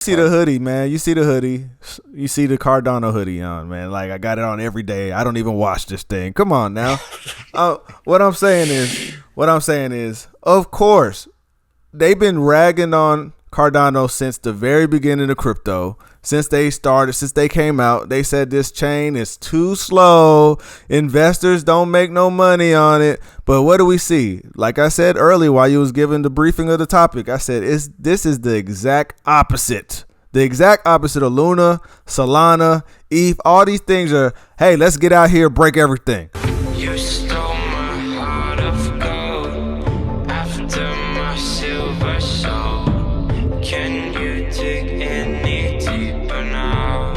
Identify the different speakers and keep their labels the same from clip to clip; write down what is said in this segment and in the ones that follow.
Speaker 1: See the hoodie, man. You see the hoodie. You see the Cardano hoodie on, man. Like I got it on every day. I don't even wash this thing. Come on now. What I'm saying is, of course, they've been ragging on Cardano since the very beginning of crypto. Since they came out, they said this chain is too slow. Investors don't make no money on it. But what do we see? Like I said earlier while you was giving the briefing of the topic, I said this is the exact opposite. The exact opposite of Luna, Solana, ETH. All these things are, hey, let's get out here, break everything.
Speaker 2: You stole my heart of gold after my silver soul. Can you dig any deeper now?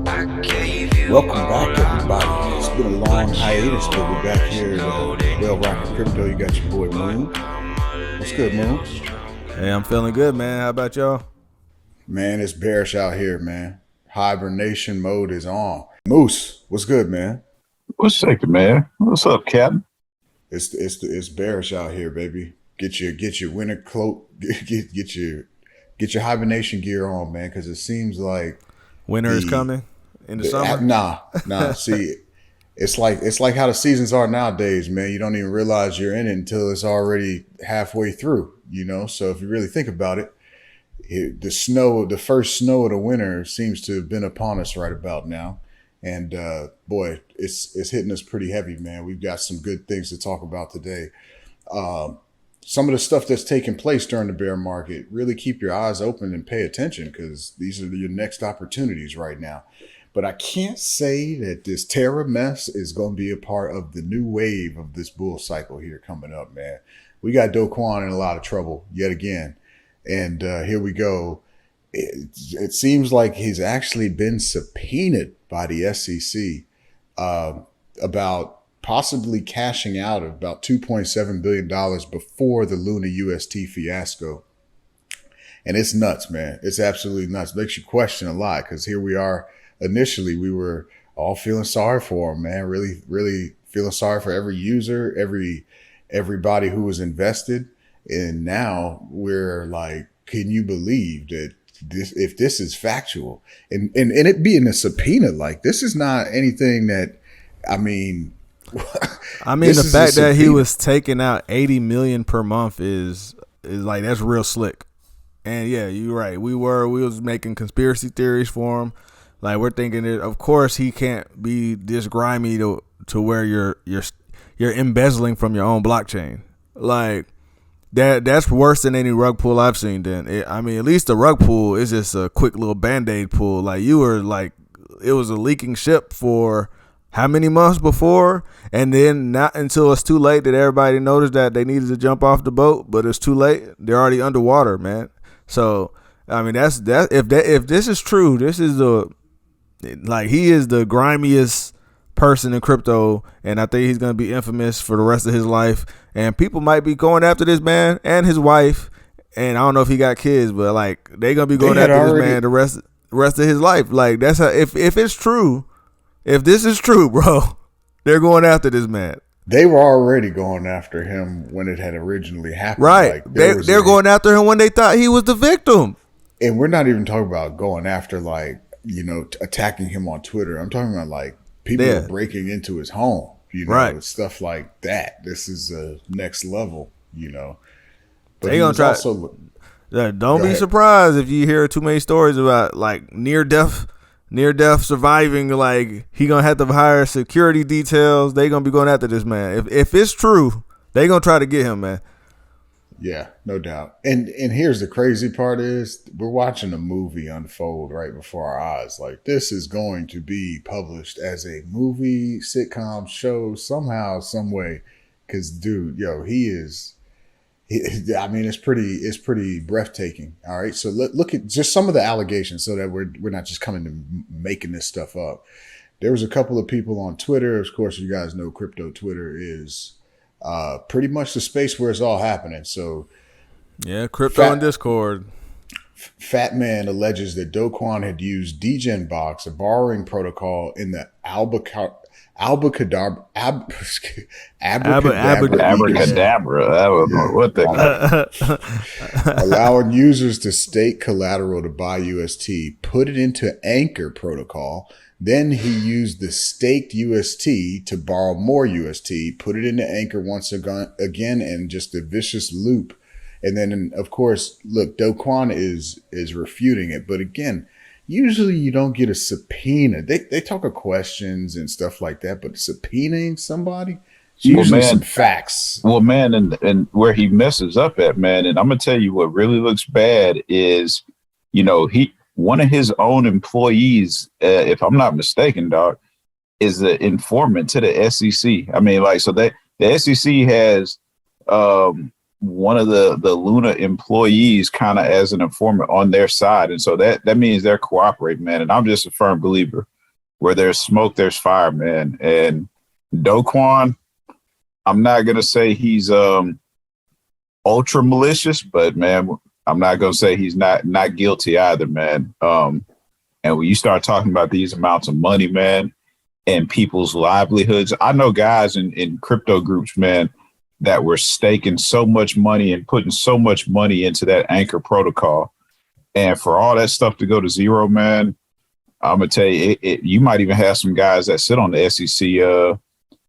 Speaker 2: I gave you
Speaker 3: Welcome back, everybody. It's been a long hiatus, but we're back here at Well Rockin' Crypto. You got your boy Moon. What's good, Moon?
Speaker 1: Hey, I'm feeling good, man. How about y'all?
Speaker 3: Man, it's bearish out here, man. Hibernation mode is on. Moose, what's good, man?
Speaker 4: What's shaking, man? What's up, Captain?
Speaker 3: It's bearish out here, baby. Get your winter cloak, get your hibernation gear on, man, because it seems like
Speaker 1: Winter is coming in the summer.
Speaker 3: Nah. See, it's like how the seasons are nowadays, man. You don't even realize you're in it until it's already halfway through, you know? So if you really think about it, the first snow of the winter seems to have been upon us right about now. And boy, it's hitting us pretty heavy, man. We've got some good things to talk about today. Some of the stuff that's taking place during the bear market, really keep your eyes open and pay attention because these are your next opportunities right now. But I can't say that this Terra mess is going to be a part of the new wave of this bull cycle here coming up, man. We got Kwon in a lot of trouble yet again. And here we go. It seems like he's actually been subpoenaed by the SEC about possibly cashing out of about $2.7 billion before the Luna UST fiasco. And it's nuts, man. It's absolutely nuts. Makes you question a lot because here we are. Initially, we were all feeling sorry for him, man. Really, really feeling sorry for every user, everybody who was invested. And now we're like, can you believe that if this is factual and it being a subpoena, like this is not anything that, the
Speaker 1: fact that he was taking out 80 million per month is like, that's real slick. And yeah, you're right. We was making conspiracy theories for him. Like we're thinking that of course he can't be this grimy to where you're embezzling from your own blockchain. Like that's worse than any rug pull I've seen. Then at least the rug pull is just a quick little band-aid pull. Like you were like, it was a leaking ship for how many months before, and then not until it's too late that everybody noticed that they needed to jump off the boat, but it's too late. They're already underwater, man. So that's if this is true, this is he is the grimiest person in crypto, and I think he's going to be infamous for the rest of his life. And people might be going after this man and his wife, and I don't know if he got kids, but like they're going to be going after this man the rest of his life. Like that's how, if it's true, if this is true, bro, they're going after this man.
Speaker 3: They were already going after him when it had originally happened.
Speaker 1: Right. Like, they're going after him when they thought he was the victim.
Speaker 3: And we're not even talking about going after attacking him on Twitter. I'm talking about like people breaking into his home, right. Stuff like that. This is a next level, But
Speaker 1: they gonna try. Don't be surprised if you hear too many stories about like near death surviving. Like he gonna have to hire security details. They gonna be going after this man. If it's true, they gonna try to get him, man.
Speaker 3: Yeah, no doubt. And here's the crazy part is we're watching a movie unfold right before our eyes. Like this is going to be published as a movie, sitcom show somehow, some way. Cause dude, it's pretty breathtaking. All right. So look at just some of the allegations so that we're not just coming to making this stuff up. There was a couple of people on Twitter. Of course, you guys know crypto Twitter is pretty much the space where it's all happening. So
Speaker 1: yeah, crypto and Discord.
Speaker 3: Fat Man alleges that Kwon had used DGen Box, a borrowing protocol in the Abracadabra.
Speaker 4: Abracadabra. I don't know what they
Speaker 3: allowing users to stake collateral to buy UST, put it into Anchor protocol. Then he used the staked UST to borrow more UST, put it into Anchor once again, and just a vicious loop. And then, of course, look, Kwon is refuting it. But again, usually you don't get a subpoena. They talk of questions and stuff like that, but subpoenaing somebody, it's usually some facts.
Speaker 4: Well, man, and where he messes up at, man, and I'm going to tell you what really looks bad is, one of his own employees, if I'm not mistaken, dog, is the informant to the SEC. I mean, so the SEC has one of the Luna employees kind of as an informant on their side. And so that means they're cooperating, man. And I'm just a firm believer where there's smoke, there's fire, man. And Kwon, I'm not going to say he's ultra malicious, but, man, I'm not going to say he's not guilty either, man. And when you start talking about these amounts of money, man, and people's livelihoods, I know guys in crypto groups, man, that were staking so much money and putting so much money into that Anchor protocol. And for all that stuff to go to zero, man, I'm going to tell you, you might even have some guys that sit on the SEC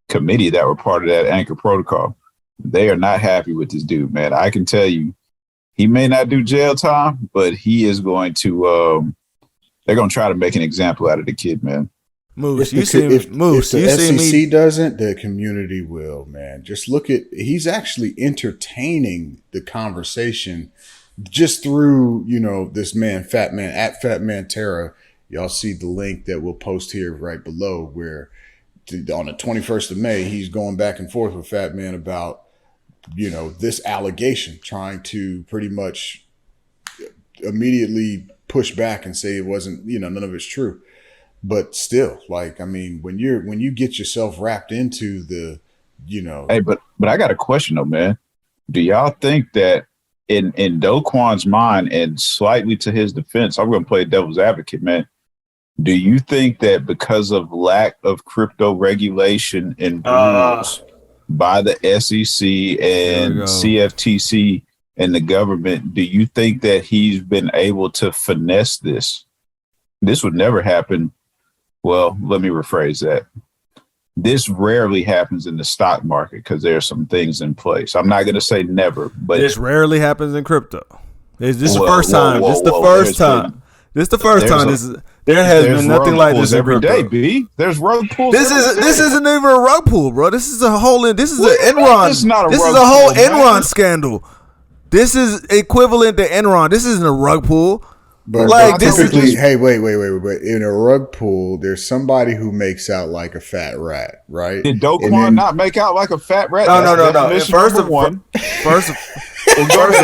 Speaker 4: committee that were part of that Anchor protocol. They are not happy with this dude, man. I can tell you, he may not do jail time, but he is going to, they're going to try to make an example out of the kid, man.
Speaker 3: Moose, if the SEC doesn't, the community will, man. Just look at, he's actually entertaining the conversation just through, this man, Fat Man, at Fat Man Terra. Y'all see the link that we'll post here right below where on the 21st of May, he's going back and forth with Fat Man about, this allegation, trying to pretty much immediately push back and say it wasn't, none of it's true. But still, when you get yourself wrapped into the,
Speaker 4: Hey, but I got a question though, man. Do y'all think that in Kwon's mind, and slightly to his defense, I'm going to play devil's advocate, man. Do you think that because of lack of crypto regulation and rules by the SEC and CFTC and the government, do you think that he's been able to finesse this? This would never happen. Well, let me rephrase that. This rarely happens in the stock market because there are some things in place. I'm not going to say never, but
Speaker 1: this rarely happens in crypto. This is the first time. This is the first time. This is the first time. There has been nothing like this
Speaker 4: every day. B. There's rug pulls.
Speaker 1: This isn't even a rug pull, bro. This is a whole. This is an Enron.
Speaker 4: This is not a
Speaker 1: This
Speaker 4: rug
Speaker 1: is a whole
Speaker 4: pull,
Speaker 1: Enron
Speaker 4: man.
Speaker 1: Scandal. This is equivalent to Enron. This isn't a rug pull.
Speaker 3: But typically, hey, wait. In a rug pull, there's somebody who makes out like a fat rat, right?
Speaker 4: Did Kwon not make out like a fat rat?
Speaker 1: No. First of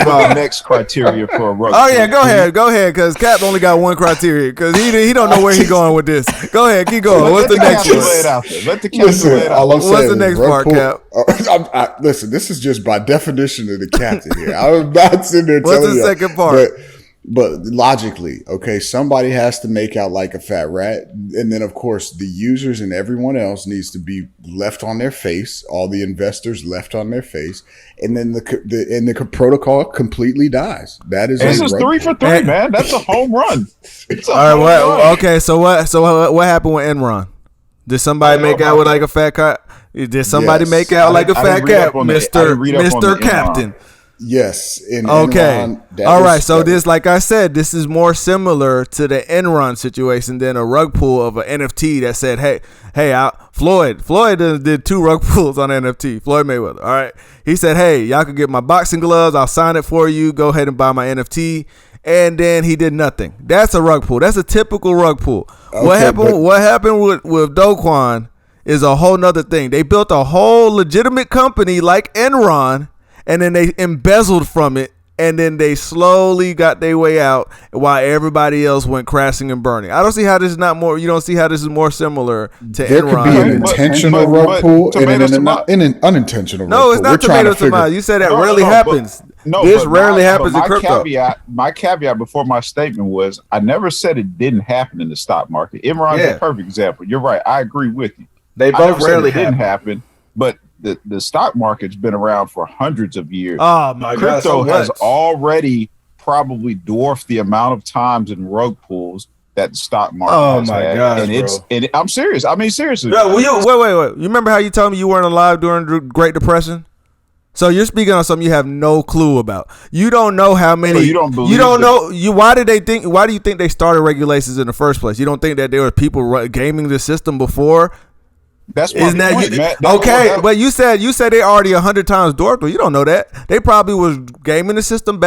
Speaker 1: all,
Speaker 4: next criteria for a rug.
Speaker 1: Oh yeah, go ahead, because Cap only got one criteria because he don't know where he going with this. Go ahead, keep going. What's the next one?
Speaker 4: Let the captain lay it out.
Speaker 1: What's the next part, Cap?
Speaker 3: Listen, this is just by definition of the captain here. I was not sitting there
Speaker 1: What's
Speaker 3: telling you.
Speaker 1: What's the second part?
Speaker 3: But logically, okay, somebody has to make out like a fat rat. And then, of course, the users and everyone else needs to be left on their face, all the investors left on their face. And then the protocol completely dies. That is
Speaker 4: this is 3 for 3, man. That's a home run.
Speaker 1: All right, okay, so what happened with Enron? Did somebody make out with like a fat cat? Did somebody make out like a fat cat, Mr. Captain?
Speaker 3: Yes.
Speaker 1: Okay. All right. So this, like I said, this is more similar to the Enron situation than a rug pull of an NFT that said, hey, Floyd did 2 rug pulls on NFT. Floyd Mayweather. All right. He said, hey, y'all can get my boxing gloves. I'll sign it for you. Go ahead and buy my NFT. And then he did nothing. That's a rug pull. That's a typical rug pull. Okay, what happened with Kwon is a whole nother thing. They built a whole legitimate company like Enron, and then they embezzled from it, and then they slowly got their way out while everybody else went crashing and burning. I don't see how this is not more. You don't see how this is more similar to
Speaker 3: there
Speaker 1: Enron.
Speaker 3: There could be an intentional rug pull and an unintentional.
Speaker 1: No, it's not tomato tomato. You said that rarely happens. This rarely happens in crypto.
Speaker 4: My caveat before my statement was I never said it didn't happen in the stock market. Enron is a perfect example. You're right. I agree with you.
Speaker 5: They
Speaker 4: I
Speaker 5: both
Speaker 4: never said
Speaker 5: rarely
Speaker 4: it didn't
Speaker 5: happen.
Speaker 4: happen, but the stock market's been around for hundreds of years.
Speaker 1: Oh my God!
Speaker 4: Crypto
Speaker 1: So
Speaker 4: has
Speaker 1: much.
Speaker 4: already probably dwarfed the amount of times in rug pulls that the stock market
Speaker 5: Oh
Speaker 4: has
Speaker 5: my
Speaker 4: had.
Speaker 5: gosh,
Speaker 4: And I'm serious. I mean, seriously.
Speaker 5: Bro,
Speaker 1: Wait. You remember how you told me you weren't alive during the Great Depression? So you're speaking on something you have no clue about. You don't know how many.
Speaker 4: So you don't believe
Speaker 1: You don't
Speaker 4: that-
Speaker 1: know. Why did they think? Why do you think they started regulations in the first place? You don't think that there were people gaming the system before?
Speaker 4: That's my
Speaker 1: Isn't that
Speaker 4: point,
Speaker 1: you?
Speaker 4: Matt.
Speaker 1: Okay, but you said they already 100 times dwarfed. Well, you don't know that. They probably was gaming the system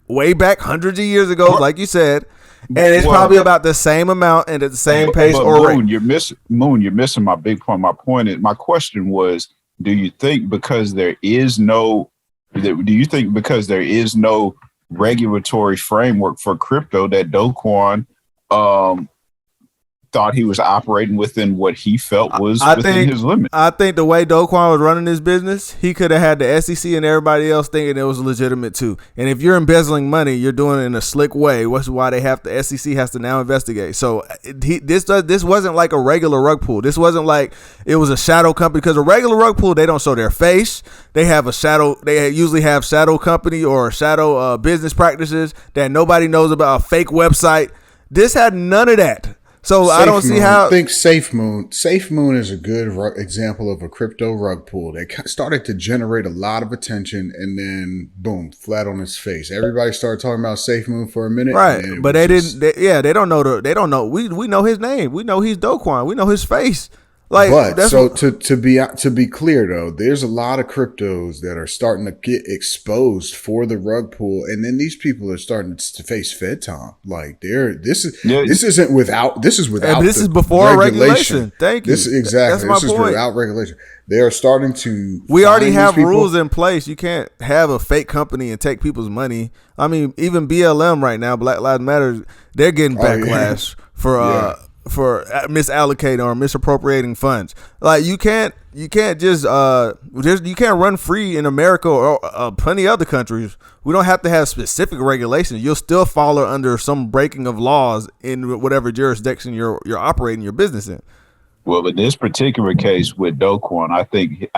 Speaker 1: way back hundreds of years ago, like you said, and it's probably about the same amount and at the same pace
Speaker 4: but
Speaker 1: or
Speaker 4: Moon,
Speaker 1: rate.
Speaker 4: you're missing my big point. My question was, do you think because there is no regulatory framework for crypto that Do Kwon thought he was operating within what he felt was within his limit?
Speaker 1: I think the way Do Kwon was running his business, he could have had the SEC and everybody else thinking it was legitimate too. And if you're embezzling money, you're doing it in a slick way. Which is why the SEC has to now investigate. So this wasn't like a regular rug pull. This wasn't like it was a shadow company, because a regular rug pull, they don't show their face. They have a shadow. They usually have shadow company or shadow business practices that nobody knows about, a fake website. This had none of that. So I don't see how.
Speaker 3: Think SafeMoon. SafeMoon is a good example of a crypto rug pull. They started to generate a lot of attention, and then boom, flat on its face. Everybody started talking about SafeMoon for a minute,
Speaker 1: right? But they didn't. They don't know. They don't know. We know his name. We know he's Do Kwon. We know his face.
Speaker 3: To be clear though, there's a lot of cryptos that are starting to get exposed for the rug pull, and then these people are starting to face Fed time. Like this is without. This is
Speaker 1: before regulation. Thank you.
Speaker 3: This is without regulation. They are starting to.
Speaker 1: We already have rules in place. You can't have a fake company and take people's money. I mean, even BLM right now, Black Lives Matter, they're getting backlash for misallocating or misappropriating funds. Like you can't just you can't run free in America or plenty of other countries. We don't have to have specific regulations. You'll still fall under some breaking of laws in whatever jurisdiction you're operating your business in.
Speaker 4: Well, in this particular case with Do Kwon, I think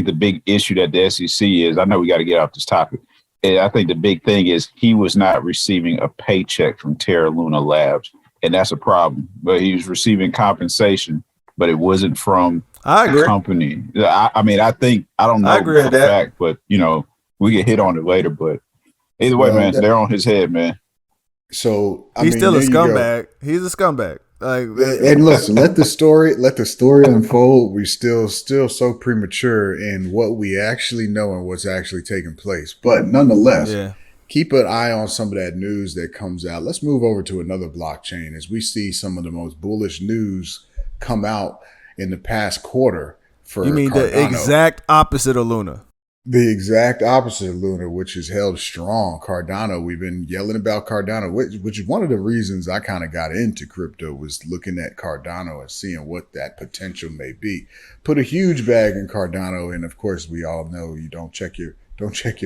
Speaker 4: the big issue that the SEC is. I know we got to get off this topic. And I think the big thing is he was not receiving a paycheck from Terra Luna Labs, and that's a problem. But he was receiving compensation, but it wasn't from the company. I don't know for a fact, but we get hit on it later. But either way, man, they're on his head, man.
Speaker 3: So
Speaker 1: he's still a scumbag. He's a scumbag.
Speaker 3: And listen, let the story unfold. We're still so premature in what we actually know and what's actually taking place. But nonetheless, keep an eye on some of that news that comes out. Let's move over to another blockchain as we see some of the most bullish news come out in the past quarter for
Speaker 1: You mean
Speaker 3: Cardano.
Speaker 1: The exact opposite of Luna?
Speaker 3: The exact opposite of Luna, which is held strong. Cardano, we've been yelling about Cardano, which is one of the reasons I kind of got into crypto, was looking at Cardano and seeing what that potential may be. Put a huge bag in Cardano, and of course, we all know you don't check your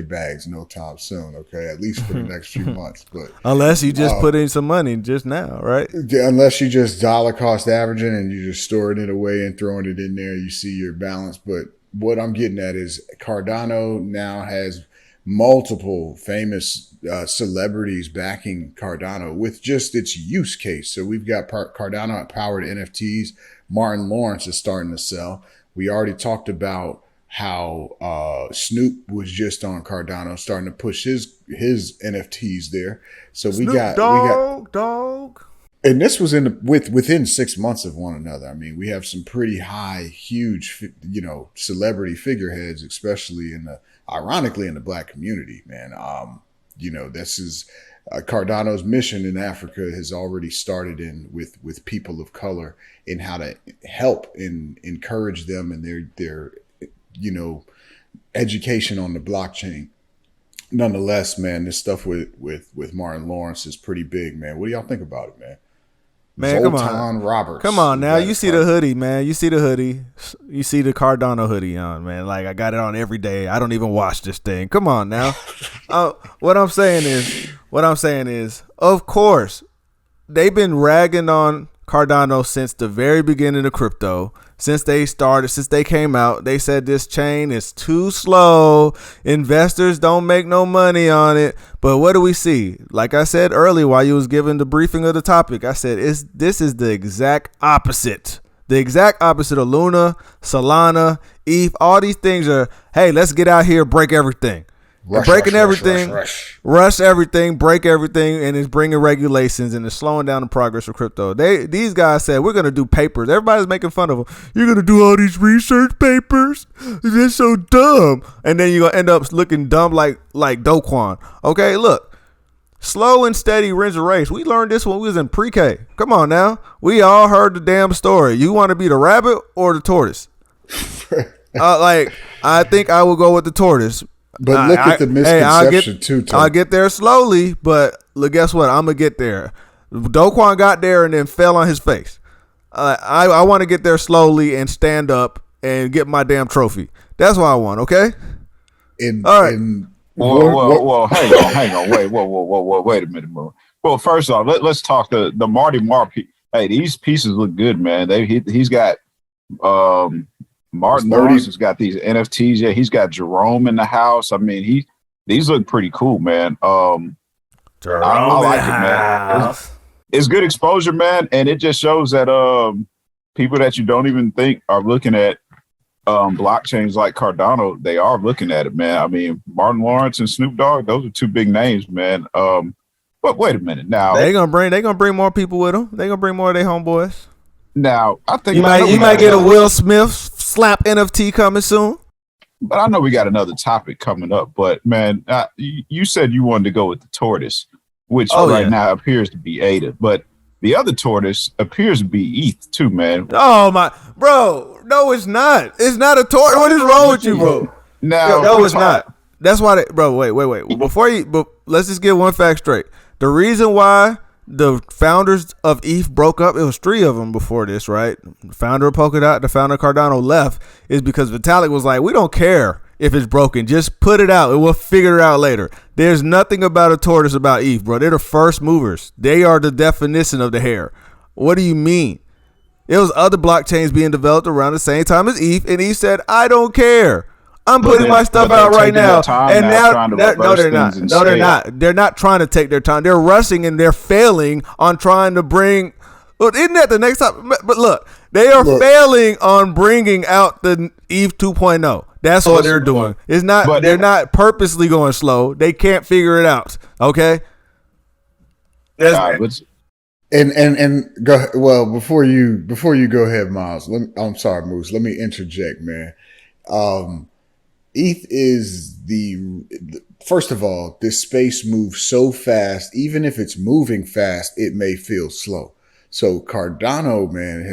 Speaker 3: bags no time soon. Okay, at least for the next few months. But
Speaker 1: unless you just put in some money just now, right?
Speaker 3: Unless you just dollar cost averaging and you just storing it away and throwing it in there, you see your balance, but. What I'm getting at is Cardano now has multiple famous celebrities backing Cardano with just its use case. So we've got Cardano powered NFTs. Martin Lawrence is starting to sell. We already talked about how Snoop was just on Cardano, starting to push his NFTs there. So we got
Speaker 1: dog.
Speaker 3: And this was within 6 months of one another. I mean, we have some pretty high, huge, celebrity figureheads, especially ironically in the Black community, man. This is Cardano's mission in Africa has already started with people of color in how to help and encourage them in their education on the blockchain. Nonetheless, man, this stuff with Martin Lawrence is pretty big, man. What do y'all think about it, man?
Speaker 1: Man,
Speaker 3: Zoltan Roberts.
Speaker 1: Come on now. You see the hoodie, man. You see the hoodie. You see the Cardano hoodie on, man. Like, I got it on every day. I don't even wash this thing. Come on now. What I'm saying is, of course, they've been ragging on Cardano since the very beginning of crypto. Since they came out, they said this chain is too slow. Investors don't make no money on it. But what do we see? Like I said earlier while you was giving the briefing of the topic, I said this is the exact opposite. The exact opposite of Luna, Solana, ETH. All these things are, hey, let's get out here, break everything. Rush everything, break everything, and it's bringing regulations and it's slowing down the progress of crypto. These guys said we're gonna do papers. Everybody's making fun of them. You're gonna do all these research papers. They're so dumb, and then you're gonna end up looking dumb like Kwon. Okay, look, slow and steady wins the race. We learned this when we was in pre-K. Come on now, we all heard the damn story. You want to be the rabbit or the tortoise? I think I will go with the tortoise.
Speaker 3: But look at the misconception too.
Speaker 1: I'll get there slowly, but look, guess what? I'm gonna get there. Do Kwon got there and then fell on his face. I want to get there slowly and stand up and get my damn trophy. That's what I want. Okay.
Speaker 4: All right. Well, hang on. Wait a minute, bro. Well, first off, let's talk the Marty Mark. Hey, these pieces look good, man. He's got Martin Lawrence has got these NFTs. Yeah, he's got Jerome in the house. I mean, these look pretty cool, man. I like it, man. It's good exposure, man, and it just shows that people that you don't even think are looking at blockchains like Cardano, they are looking at it, man. I mean, Martin Lawrence and Snoop Dogg, those are two big names, man. But wait a minute now.
Speaker 1: They gonna bring more people with them. They gonna bring more of their homeboys.
Speaker 4: Now, I think
Speaker 1: you might get a Will Smith slap NFT coming soon.
Speaker 4: But I know we got another topic coming up. But man, you said you wanted to go with the tortoise, which now appears to be ADA. But the other tortoise appears to be ETH too, man.
Speaker 1: Oh my, bro! No, it's not. It's not a tortoise. What is wrong with you, bro? No, it's not. That's why, bro. Wait. But let's just get one fact straight. The reason why the founders of ETH broke up, it was 3 of them before this, right? The founder of Polkadot, the founder of Cardano left, is because Vitalik was like, we don't care if it's broken. Just put it out and we'll figure it out later. There's nothing about a tortoise about ETH, bro. They're the first movers. They are the definition of the hare. What do you mean? It was other blockchains being developed around the same time as ETH, and ETH said, I don't care. I'm putting my stuff out right now. And now no, they're not. No, they're not. They're not trying to take their time. They're rushing and they're failing on trying to bring. Well, isn't that the next time? But look, they are failing on bringing out the ETH 2.0. That's what they're doing. It's not. They're not purposely going slow. They can't figure it out. Okay.
Speaker 3: And go well before you go ahead, Miles. I'm sorry, Moose. Let me interject, man. ETH is first of all, this space moves so fast. Even if it's moving fast, it may feel slow. So Cardano, man,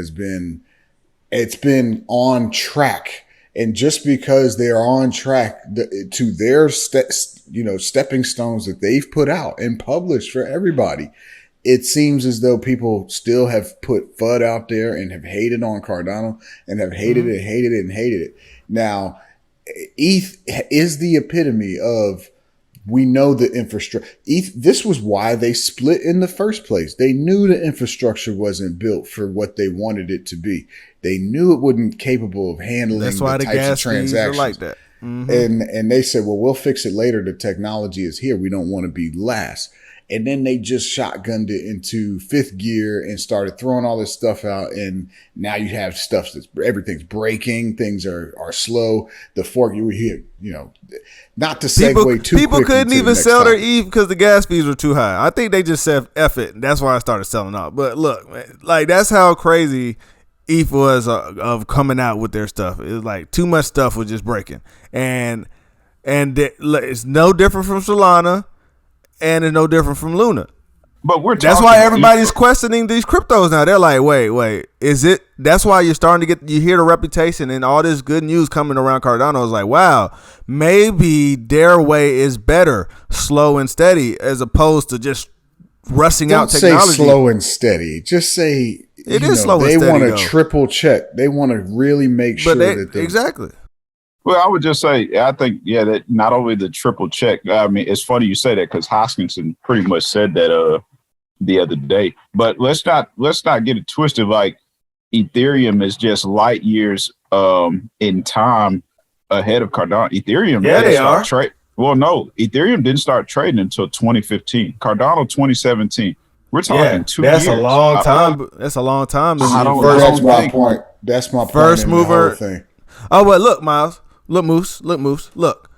Speaker 3: it's been on track. And just because they are on track to their stepping stones that they've put out and published for everybody, it seems as though people still have put FUD out there and have hated on Cardano and have hated it. Now, ETH is the epitome of, we know the infrastructure. ETH, this was why they split in the first place. They knew the infrastructure wasn't built for what they wanted it to be. They knew it wasn't capable of handling the types of transactions
Speaker 1: like that. Mm-hmm.
Speaker 3: And they said, well, we'll fix it later. The technology is here. We don't want to be last. And then they just shotgunned it into 5th gear and started throwing all this stuff out. And now you have stuff everything's breaking. Things are slow. The fork, you hear, not to segue too
Speaker 1: people couldn't even sell their ETH because the gas fees were too high. I think they just said F it. That's why I started selling out. But look, man, like that's how crazy ETH was of coming out with their stuff. It was like too much stuff was just breaking. And it's no different from Solana. And it's no different from Luna.
Speaker 4: But
Speaker 1: that's why everybody's questioning these cryptos now. They're like, wait, is it? That's why you're starting to you hear the reputation and all this good news coming around Cardano is like, wow, maybe their way is better, slow and steady, as opposed to just rushing out technology.
Speaker 3: Don't say slow and steady. Just say
Speaker 1: it is slow and steady.
Speaker 3: They want to triple check. They want to really make sure that
Speaker 1: exactly.
Speaker 4: Well, I would just say, I think, that not only the triple check. I mean, it's funny you say that because Hoskinson pretty much said that the other day. But let's not get it twisted. Like Ethereum is just light years in time ahead of Cardano. Ethereum,
Speaker 1: yeah, they are.
Speaker 4: Well, no, Ethereum didn't start trading until 2015. Cardano 2017. We're talking 2 years.
Speaker 1: That's a long time. That's a long time.
Speaker 3: That's my point. That's my
Speaker 1: first
Speaker 3: point
Speaker 1: mover
Speaker 3: thing.
Speaker 1: Oh, but look, Miles. Look, Moose. Look.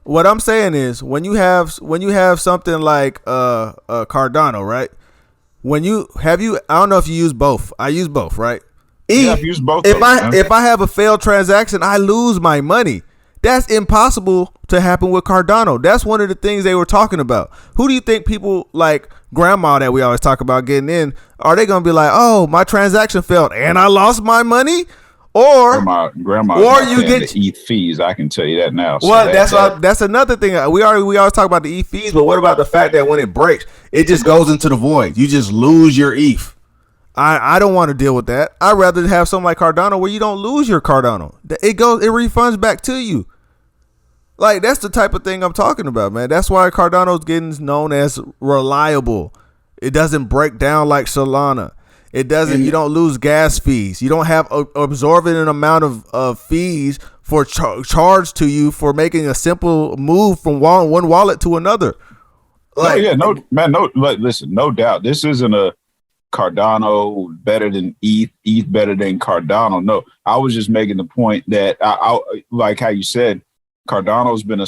Speaker 1: What I'm saying is when you have something like Cardano, right? I don't know if you use both. I use both, right?
Speaker 4: Yeah, I've used both.
Speaker 1: If I have a failed transaction, I lose my money. That's impossible to happen with Cardano. That's one of the things they were talking about. Who do you think people like grandma that we always talk about getting in, are they going to be like, oh, my transaction failed and I lost my money? Or
Speaker 4: grandma
Speaker 1: or you get
Speaker 4: the ETH fees. I can tell you that now. So
Speaker 1: well, that's another thing. We always talk about the ETH fees, but what about the fact that when it breaks, it just goes into the void? You just lose your ETH. I don't want to deal with that. I'd rather have something like Cardano where you don't lose your Cardano. It refunds back to you. Like, that's the type of thing I'm talking about, man. That's why Cardano's getting known as reliable. It doesn't break down like Solana. It doesn't. You don't lose gas fees. You don't have absorbent amount of fees for charged to you for making a simple move from one wallet to another.
Speaker 4: Like, listen, no doubt. This isn't a Cardano better than ETH better than Cardano. No, I was just making the point that I like how you said Cardano's been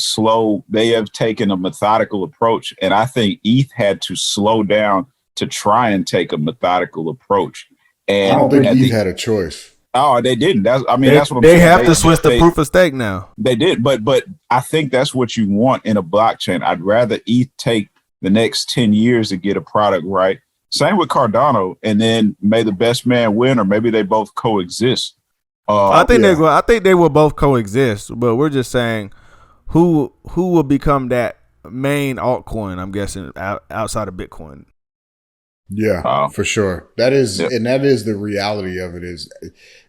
Speaker 4: they have taken a methodical approach, and I think ETH had to slow down to try and take a methodical approach. And
Speaker 3: I don't think ETH had a choice.
Speaker 4: Oh, they didn't. That's what I'm saying.
Speaker 1: They have to switch to proof of stake now.
Speaker 4: They did, but I think that's what you want in a blockchain. I'd rather ETH take the next 10 years to get a product right. Same with Cardano, and then may the best man win, or maybe they both coexist.
Speaker 1: I think they will both coexist, but we're just saying who will become that main altcoin. I'm guessing outside of Bitcoin.
Speaker 3: Yeah, for sure. That is, and that is the reality of it. Is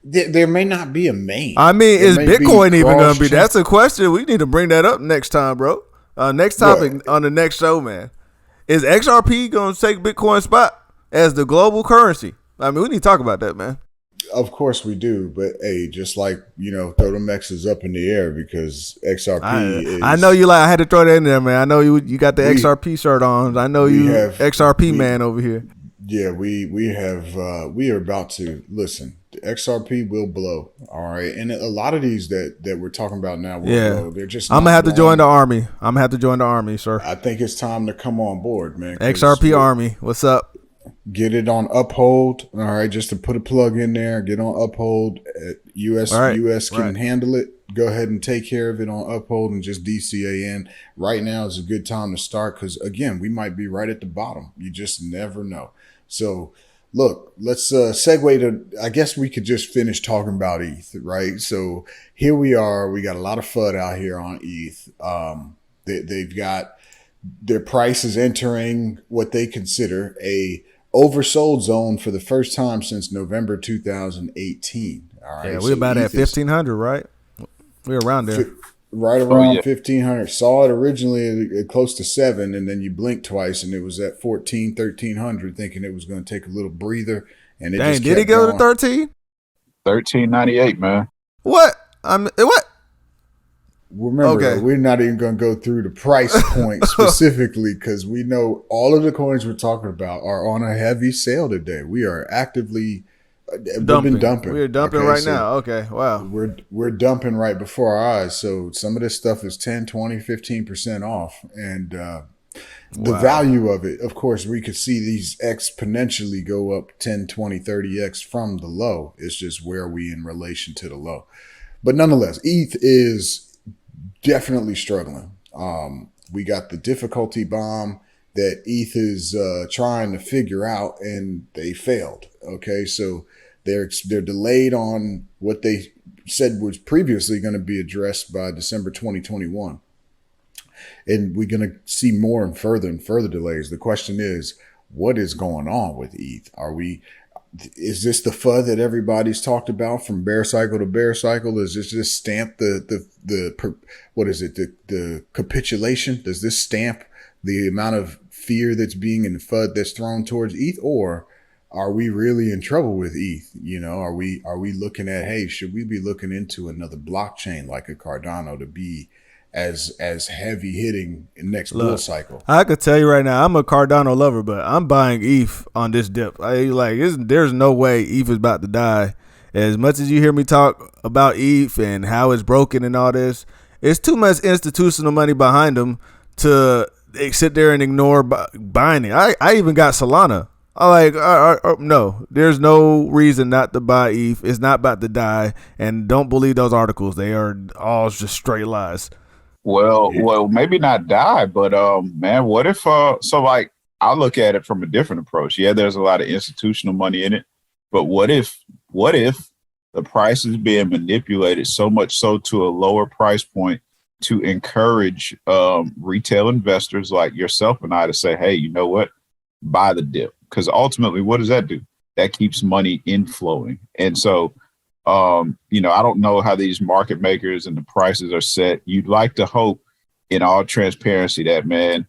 Speaker 3: there may not be a main.
Speaker 1: I mean, is Bitcoin even going to be? That's a question. We need to bring that up next time, bro. Next topic on the next show, man. Is XRP going to take Bitcoin's spot as the global currency? I mean, we need to talk about that, man.
Speaker 3: Of course we do, but hey, just like, throw them X's up in the air because XRP
Speaker 1: I know you I had to throw that in there, man. I know you got the XRP shirt on. I know you XRP man over here.
Speaker 3: Yeah, we are about to listen. The XRP will blow, all right, and a lot of these that we're talking about now will blow. They're just.
Speaker 1: I'm gonna have to join the army. I'm gonna have to join the army, sir.
Speaker 3: I think it's time to come on board, man.
Speaker 1: XRP Army, what's up?
Speaker 3: Get it on Uphold, all right. Just to put a plug in there, get on Uphold. US can handle it. Go ahead and take care of it on Uphold and just DCAN. Right now is a good time to start because again, we might be right at the bottom. You just never know. So, look, let's segue to. I guess we could just finish talking about ETH, right? So here we are. We got a lot of FUD out here on ETH. They've got their prices entering what they consider a oversold zone for the first time since November 2018. All right,
Speaker 1: yeah, we're about at 1,500, right? We're around there.
Speaker 3: Right around 1,500. Saw it originally at close to 7, and then you blinked twice, and it was at 1,300, thinking it was going to take a little breather. And it just
Speaker 1: did it go to 13?
Speaker 4: 1398, man.
Speaker 1: What? What?
Speaker 3: Remember, we're not even going to go through the price point specifically because we know all of the coins we're talking about are on a heavy sale today. We are actively dumping.
Speaker 1: We're dumping right now. Okay, wow.
Speaker 3: We're dumping right before our eyes. So some of this stuff is 10, 20, 15% off. And the value of it, of course, we could see these exponentially go up 10, 20, 30x from the low. It's just where are we in relation to the low. But nonetheless, ETH is definitely struggling. We got the difficulty bomb that ETH is trying to figure out, and they failed. Okay, so they're delayed on what they said was previously going to be addressed by December 2021, and we're going to see more and further delays. The question is, what is going on with ETH? Is this the FUD that everybody's talked about from bear cycle to bear cycle? Does this just stamp the capitulation? Does this stamp the amount of fear that's being in FUD that's thrown towards ETH, or are we really in trouble with ETH? You know, are we looking at, hey, should we be looking into another blockchain like a Cardano to be as heavy hitting in next bull cycle?
Speaker 1: I could tell you right now, I'm a Cardano lover, but I'm buying ETH on this dip. There's no way ETH is about to die. As much as you hear me talk about ETH and how it's broken and all this, it's too much institutional money behind them to sit there and ignore buying it. I even got Solana. No, there's no reason not to buy ETH. It's not about to die, and don't believe those articles. They are all just straight lies.
Speaker 4: Well, maybe not die, but man, what if I look at it from a different approach. Yeah, there's a lot of institutional money in it, but what if the price is being manipulated so much so to a lower price point to encourage retail investors like yourself and I to say, hey, you know what, buy the dip. Because ultimately, what does that do? That keeps money inflowing. And so, I don't know how these market makers and the prices are set. You'd like to hope in all transparency that, man,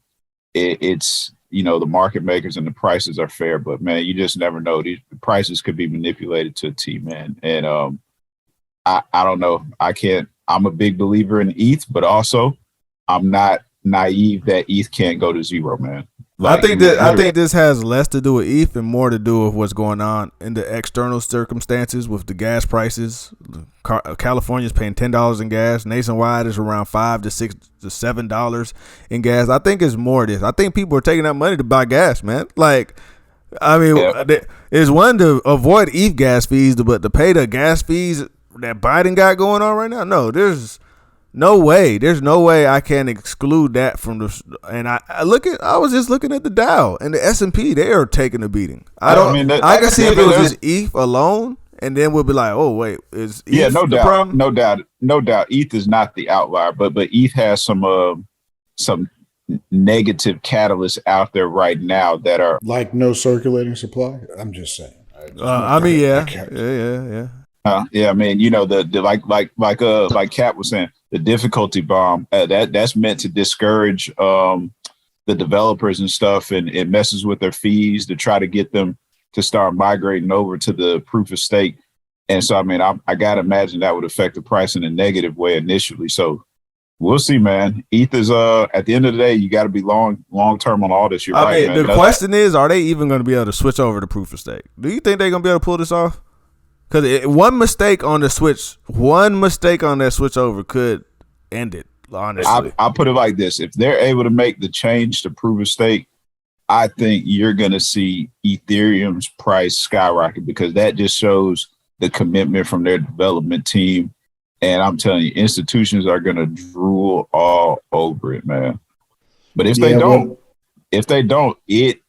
Speaker 4: it's, the market makers and the prices are fair. But, man, you just never know. These prices could be manipulated to a T, man. And I don't know. I'm a big believer in ETH, but also I'm not naive that ETH can't go to zero, man.
Speaker 1: I think this has less to do with ETH and more to do with what's going on in the external circumstances with the gas prices. California's paying $10 in gas. Nationwide is around $5 to $6 to $7 in gas. I think it's more of this. I think people are taking that money to buy gas, man. It's one to avoid ETH gas fees, but to pay the gas fees that Biden got going on right now. No, there's no way. There's no way I can exclude that from the. And I was just looking at the Dow and the S&P. They are taking a beating. I can see if it was just ETH alone, and then we'll be like, oh wait, is ETH the problem?
Speaker 4: No doubt. ETH is not the outlier, but ETH has some negative catalysts out there right now that are
Speaker 3: like no circulating supply. I'm just saying.
Speaker 1: Yeah.
Speaker 4: Like Cap was saying, the difficulty bomb that's meant to discourage the developers and stuff, and it messes with their fees to try to get them to start migrating over to the proof of stake. And so, I gotta imagine that would affect the price in a negative way initially. So we'll see, man. ETH is at the end of the day, you got to be long term on all this. You're right, man.
Speaker 1: The question is, are they even going to be able to switch over to proof of stake? Do you think they're going to be able to pull this off? Because one mistake on that switch over could end it, honestly.
Speaker 4: I'll put it like this. If they're able to make the change to proof of stake, I think you're going to see Ethereum's price skyrocket, because that just shows the commitment from their development team. And I'm telling you, institutions are going to drool all over it, man. But if they don't, it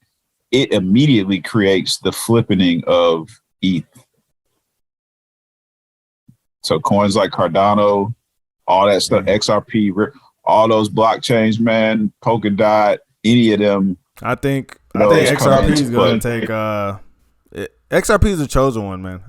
Speaker 4: immediately creates the flippening of ETH. So coins like Cardano, all that stuff, XRP, all those blockchains, man, Polkadot, any of them.
Speaker 1: I think XRP is going to take. XRP is a chosen one, man.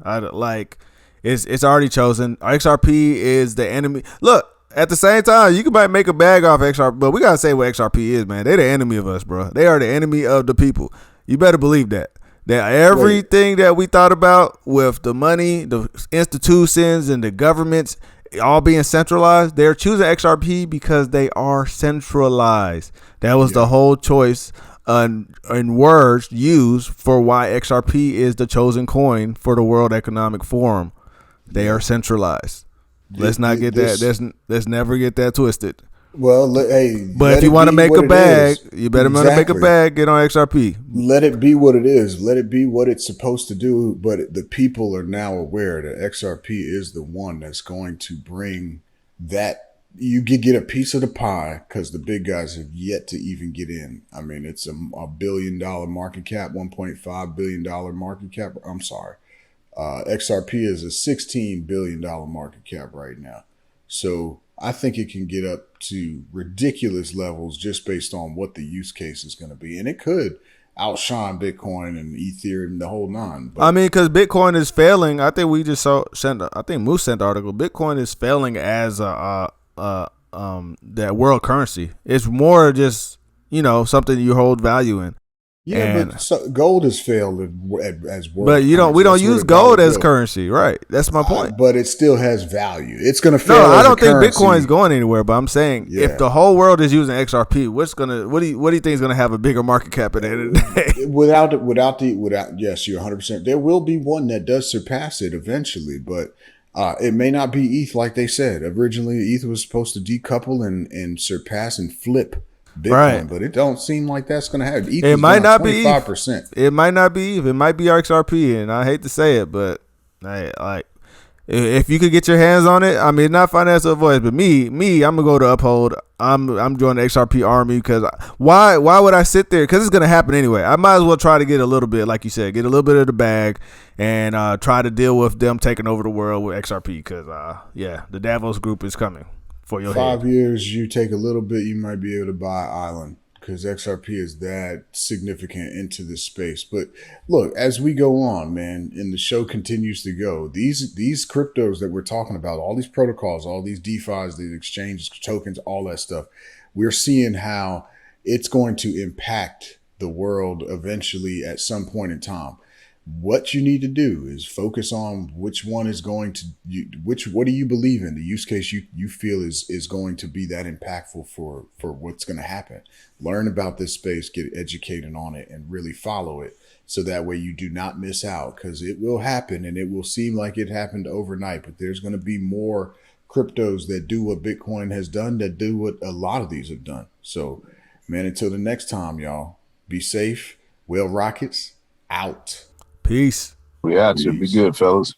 Speaker 1: It's already chosen. XRP is the enemy. Look, at the same time, you can make a bag off XRP, but we gotta say what XRP is, man. They're the enemy of us, bro. They are the enemy of the people. You better believe that. That everything that we thought about with the money, the institutions, and the governments all being centralized, they're choosing XRP because they are centralized. That was the whole choice in words used for why XRP is the chosen coin for the World Economic Forum. They are centralized. Let's not get that. Let's never get that twisted.
Speaker 3: Well,
Speaker 1: but if you want to make a bag, you better make a bag. Get on XRP.
Speaker 3: Let it be what it is. Let it be what it's supposed to do. But the people are now aware that XRP is the one that's going to bring that. You get a piece of the pie, because the big guys have yet to even get in. It's a $1 billion market cap, $1.5 billion market cap. I'm sorry. XRP is a $16 billion market cap right now. So I think it can get up to ridiculous levels just based on what the use case is going to be. And it could outshine Bitcoin and Ethereum, the whole nine. But
Speaker 1: because Bitcoin is failing. I think we just I think Moose sent the article. Bitcoin is failing as that world currency. It's more just something you hold value in.
Speaker 3: Yeah, but gold has failed as world.
Speaker 1: But we don't use gold as currency, right? That's my point.
Speaker 3: But it still has value. It's going to fail.
Speaker 1: No, I don't think Bitcoin's going anywhere. But I'm saying if the whole world is using XRP, what do you think is going to have a bigger market cap at the end of the day?
Speaker 3: Without yes, you're 100%. There will be one that does surpass it eventually, but it may not be ETH like they said originally. ETH was supposed to decouple and surpass and flip Bitcoin, right. But it don't seem like that's going to happen. ETH
Speaker 1: it might not be
Speaker 3: 25%.
Speaker 1: It might not be ETH. It might be XRP, and I hate to say it, but if you could get your hands on it, I mean, not financial advice, but me, I'm gonna go to Uphold. I'm joining the XRP army because why would I sit there? Because it's gonna happen anyway. I might as well try to get a little bit, like you said, get a little bit of the bag, and try to deal with them taking over the world with XRP. Because the Davos group is coming. For your
Speaker 3: 5 years, you take a little bit, you might be able to buy an island because XRP is that significant into this space. But look, as we go on, man, and the show continues to go, these cryptos that we're talking about, all these protocols, all these DeFis, these exchanges, tokens, all that stuff, we're seeing how it's going to impact the world eventually at some point in time. What you need to do is focus on which one is going to what do you believe in, the use case you feel is going to be that impactful for what's going to happen. Learn about this space, get educated on it, and really follow it so that way you do not miss out, because it will happen and it will seem like it happened overnight, but there's going to be more cryptos that do what Bitcoin has done, that do what a lot of these have done. So man, until the next time, y'all, be safe. Whale Rockets out.
Speaker 1: Peace.
Speaker 4: We out to be good, fellas.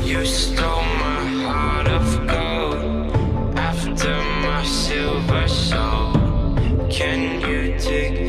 Speaker 2: You stole my heart of gold after my silver soul. Can you dig